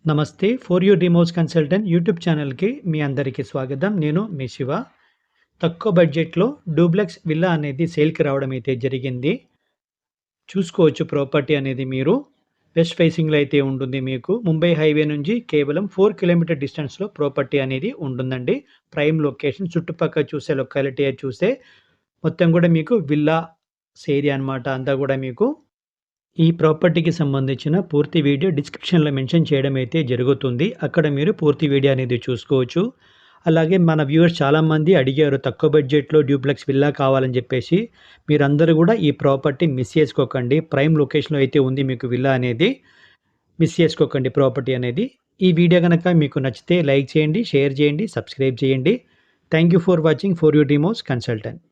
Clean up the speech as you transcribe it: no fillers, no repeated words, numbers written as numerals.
నమస్తే. For you remotes consultant YouTube ఛానల్‌కి మీ అందరికీ స్వాగతం. నేను మీ శివ. తక్కువ బడ్జెట్‌లో డూప్లెక్స్ విల్లా అనేది సేల్‌కి రావడం అయితే జరిగింది. చూసుకోవచ్చు ప్రాపర్టీ అనేది మీరు. వెస్ట్ ఫేసింగ్‌లో అయితే ఉంటుంది మీకు. ముంబై హైవే నుంచి కేవలం 4 కిలోమీటర్ డిస్టెన్స్‌లో ప్రాపర్టీ అనేది ఉంటుందండి. ప్రైమ్ లొకేషన్ చుట్టుపక్కల చూసే లొకాలిటీ చూస్తే మొత్తం కూడా మీకు విల్లాస్ ఏరియా అన్నమాట అంతా కూడా మీకు. ఈ ప్రాపర్టీకి సంబంధించిన పూర్తి వీడియో డిస్క్రిప్షన్‌లో మెన్షన్ చేయడం అయితే జరుగుతుంది. అక్కడ మీరు పూర్తి వీడియో అనేది చూసుకోవచ్చు. అలాగే మన వ్యూవర్స్ చాలామంది అడిగారు తక్కువ బడ్జెట్‌లో డ్యూప్లెక్స్ విల్లా కావాలని చెప్పేసి. మీరందరూ కూడా ఈ ప్రాపర్టీ మిస్ చేసుకోకండి. ప్రైమ్ లొకేషన్‌లో అయితే ఉంది మీకు విల్లా అనేది. మిస్ చేసుకోకండి ప్రాపర్టీ అనేది. ఈ వీడియో గనక మీకు నచ్చితే లైక్ చేయండి, షేర్ చేయండి, సబ్స్క్రైబ్ చేయండి. Thank you for watching for you demos consultant.